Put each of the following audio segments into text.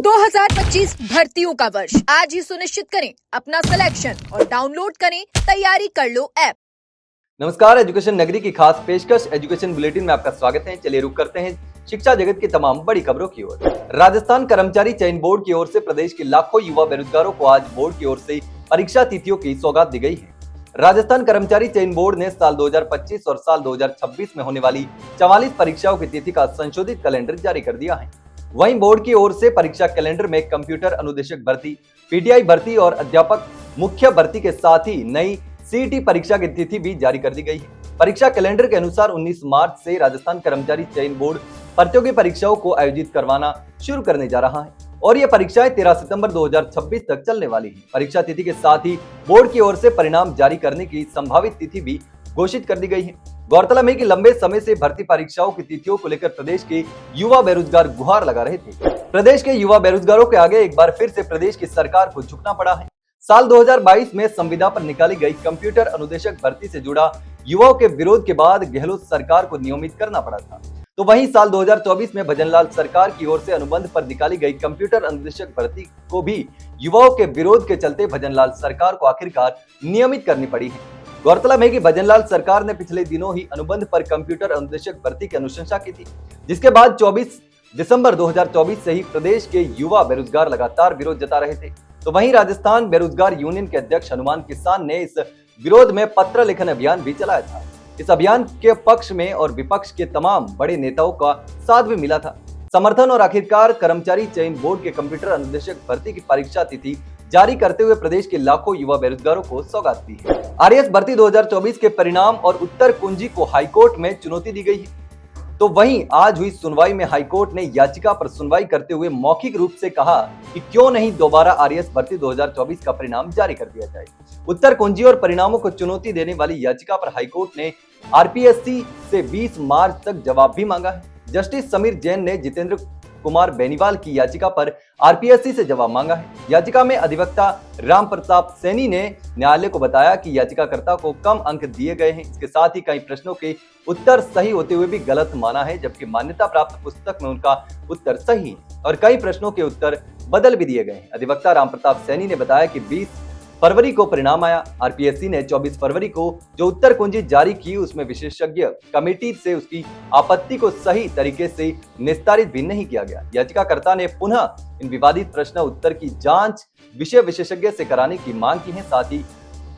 2025 भर्तियों का वर्ष आज ही सुनिश्चित करें अपना सिलेक्शन और डाउनलोड करें तैयारी कर लो ऐप। नमस्कार, एजुकेशन नगरी की खास पेशकश एजुकेशन बुलेटिन में आपका स्वागत है। चलिए रुक करते हैं शिक्षा जगत की तमाम बड़ी खबरों की ओर। राजस्थान कर्मचारी चयन बोर्ड की ओर से प्रदेश के लाखों युवा बेरोजगारों को आज बोर्ड की ओर से परीक्षा तिथियों की सौगात दी गई है। राजस्थान कर्मचारी चयन बोर्ड ने साल 2025 और साल 2026 में होने वाली 44 परीक्षाओं की तिथि का संशोधित कैलेंडर जारी कर दिया है। वहीं बोर्ड की ओर से परीक्षा कैलेंडर में कंप्यूटर अनुदेशक भर्ती, पीटीआई भर्ती और अध्यापक मुख्य भर्ती के साथ ही नई सीईटी परीक्षा की तिथि भी जारी कर दी गई है। परीक्षा कैलेंडर के अनुसार 19 मार्च से राजस्थान कर्मचारी चयन बोर्ड प्रतियोगी परीक्षाओं को आयोजित करवाना शुरू करने जा रहा है और ये परीक्षाएं 13 सितंबर 2026 तक चलने वाली है। परीक्षा तिथि के साथ ही बोर्ड की ओर से परिणाम जारी करने की संभावित तिथि भी घोषित कर दी गई है। गौरतलब है कि लंबे समय से भर्ती परीक्षाओं की तिथियों को लेकर प्रदेश के युवा बेरोजगार गुहार लगा रहे थे। प्रदेश के युवा बेरोजगारों के आगे एक बार फिर से प्रदेश की सरकार को झुकना पड़ा है। साल 2022 में संविदा पर निकाली गई कंप्यूटर अनुदेशक भर्ती से जुड़ा युवाओं के विरोध के बाद गहलोत सरकार को नियमित करना पड़ा था। तो वहीं साल 2024 में भजनलाल सरकार की ओर से अनुबंध पर निकाली गई कंप्यूटर अनुदेशक भर्ती को भी युवाओं के विरोध के चलते भजनलाल सरकार को आखिरकार नियमित करनी पड़ी है। गौरतलब है कि भजनलाल सरकार ने पिछले दिनों ही अनुबंध पर कंप्यूटर अनुदेशक भर्ती की अनुशंसा की थी, जिसके बाद 24 दिसंबर 2024 से ही प्रदेश के युवा बेरोजगार लगातार विरोध जता रहे थे। तो वहीं राजस्थान बेरोजगार यूनियन के अध्यक्ष हनुमान किसान ने इस विरोध में पत्र लेखन अभियान भी चलाया था। इस अभियान के पक्ष में और विपक्ष के तमाम बड़े नेताओं का साथ भी मिला था, समर्थन और आखिरकार कर्मचारी चयन बोर्ड के कंप्यूटर अनुदेशक भर्ती की परीक्षा तिथि जारी करते हुए प्रदेश के लाखों युवा बेरोजगारों को सौगात दी है। आरएएस भर्ती 2024 के परिणाम और उत्तर कुंजी को हाईकोर्ट में चुनौती दी गई है। तो वहीं आज हुई सुनवाई में हाईकोर्ट ने याचिका पर सुनवाई करते हुए मौखिक रूप से कहा कि क्यों नहीं दोबारा आरएएस भर्ती 2024 का परिणाम जारी कर दिया जाए। उत्तर कुंजी और परिणामों को चुनौती देने वाली याचिका पर हाईकोर्ट ने आरपीएससी से 20 मार्च तक जवाब भी मांगा है। जस्टिस समीर जैन ने जितेंद्र कुमार बेनीवाल की याचिका पर आरपीएससी से जवाब मांगा है। याचिका में अधिवक्ता राम प्रताप सैनी ने न्यायालय को बताया कि याचिकाकर्ता को कम अंक दिए गए हैं। इसके साथ ही कई प्रश्नों के उत्तर सही होते हुए भी गलत माना है, जबकि मान्यता प्राप्त पुस्तक में उनका उत्तर सही है और कई प्रश्नों के उत्तर बदल भी दिए गए हैं। अधिवक्ता राम प्रताप सैनी ने बताया कि 20 फरवरी को परिणाम आया। आरपीएससी ने 24 फरवरी को जो उत्तर कुंजी जारी की उसमें विशेषज्ञ कमेटी से उसकी आपत्ति को सही तरीके से निस्तारित भी नहीं किया गया। याचिकाकर्ता ने पुनः इन विवादित प्रश्न उत्तर की जांच विषय विशेषज्ञ से कराने की मांग की है। साथ ही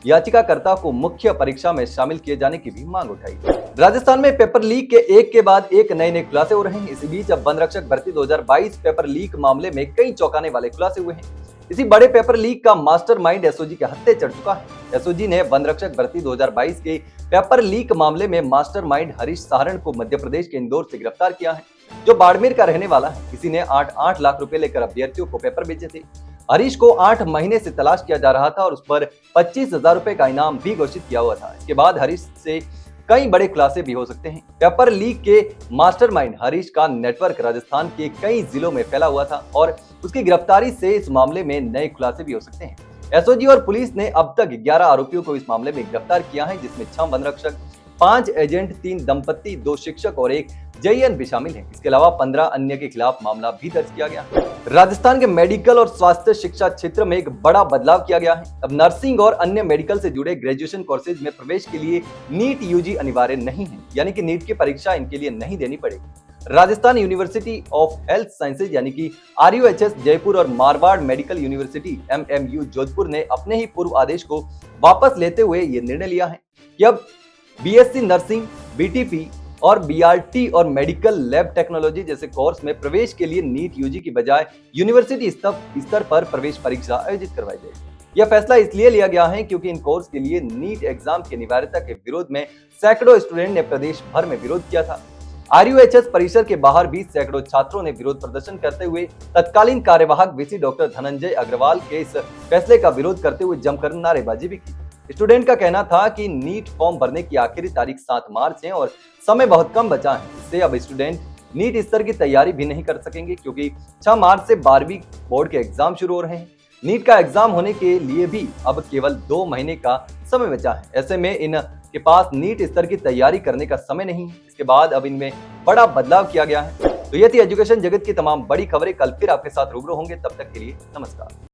याचिकाकर्ता को मुख्य परीक्षा में शामिल किए जाने की भी मांग उठाई। राजस्थान में पेपर लीक के एक के बाद एक नए खुलासे हो रहे हैं। इसी बीच अब वन रक्षक भर्ती 2022 पेपर लीक मामले में कई चौंकाने वाले खुलासे हुए हैं। इसी बड़े पेपर लीक का मास्टरमाइंड एसओजी के हत्थे चढ़ चुका है। एसओजी ने वन रक्षक भर्ती 2022 के पेपर लीक मामले में मास्टरमाइंड हरीश सहारण को मध्य प्रदेश के इंदौर से गिरफ्तार किया है, जो बाड़मेर का रहने वाला है। किसी ने 8 लाख रुपए लेकर अभ्यर्थियों को पेपर बेचे थे। हरीश को 8 महीने से तलाश किया जा रहा था और उस पर 25,000 रुपए का इनाम भी घोषित किया हुआ था। इसके बाद हरीश से कई बड़े खुलासे भी हो सकते हैं। पेपर लीक के मास्टरमाइंड हरीश का नेटवर्क राजस्थान के कई जिलों में फैला हुआ था और उसकी गिरफ्तारी से इस मामले में नए खुलासे भी हो सकते हैं। एसओजी और पुलिस ने अब तक 11 आरोपियों को इस मामले में गिरफ्तार किया है, जिसमें 6 वन रक्षक, 5 एजेंट, 3 दंपत्ति, 2 शिक्षक और 1 जेईएन भी शामिल है। इसके अलावा 15 अन्य के खिलाफ मामला भी दर्ज किया गया। राजस्थान के मेडिकल और स्वास्थ्य शिक्षा क्षेत्र में एक बड़ा बदलाव किया गया है। अब नर्सिंग और अन्य मेडिकल से जुड़े ग्रेजुएशन कोर्सेज में प्रवेश के लिए नीट यूजी अनिवार्य नहीं है, यानी कि नीट की परीक्षा इनके लिए नहीं देनी पड़ेगी। Rajasthan university of health sciences यानी कि आरयूएचएस जयपुर और Marwar medical university MMU Jodhpur ने अपने ही पूर्व आदेश को वापस लेते हुए ये निर्णय लिया है कि अब बीएससी नर्सिंग, बीटीपी और बीआरटी और मेडिकल लैब टेक्नोलॉजी जैसे कोर्स में प्रवेश के लिए नीट यूजी की बजाय यूनिवर्सिटी स्तर पर प्रवेश परीक्षा आयोजित करवाई जाएगी। यह फैसला इसलिए लिया गया है क्योंकि इन कोर्स के लिए नीट एग्जाम की अनिवार्यता के विरोध में सैकड़ों स्टूडेंट ने प्रदेश भर में विरोध किया था। आरयूएचएस परिसर के बाहर भी सैकड़ों छात्रों ने विरोध प्रदर्शन करते हुए तत्कालीन कार्यवाहक वीसी डॉक्टर धनंजय अग्रवाल के इस फैसले का विरोध करते हुए जमकर नारेबाजी भी की। स्टूडेंट का कहना था कि नीट फॉर्म भरने की आखिरी तारीख 7 मार्च है और समय बहुत कम बचा है। इससे अब स्टूडेंट नीट स्तर की तैयारी भी नहीं कर सकेंगे क्योंकि 6 मार्च से 12वीं बोर्ड के एग्जाम शुरू हो रहे हैं। नीट का एग्जाम होने के लिए भी अब केवल 2 महीने का समय बचा है। ऐसे में इन के पास नीट स्तर की तैयारी करने का समय नहीं है। इसके बाद अब इनमें बड़ा बदलाव किया गया है। तो ये थी एजुकेशन जगत की तमाम बड़ी खबरें। कल फिर आपके साथ रूबरू होंगे, तब तक के लिए नमस्कार।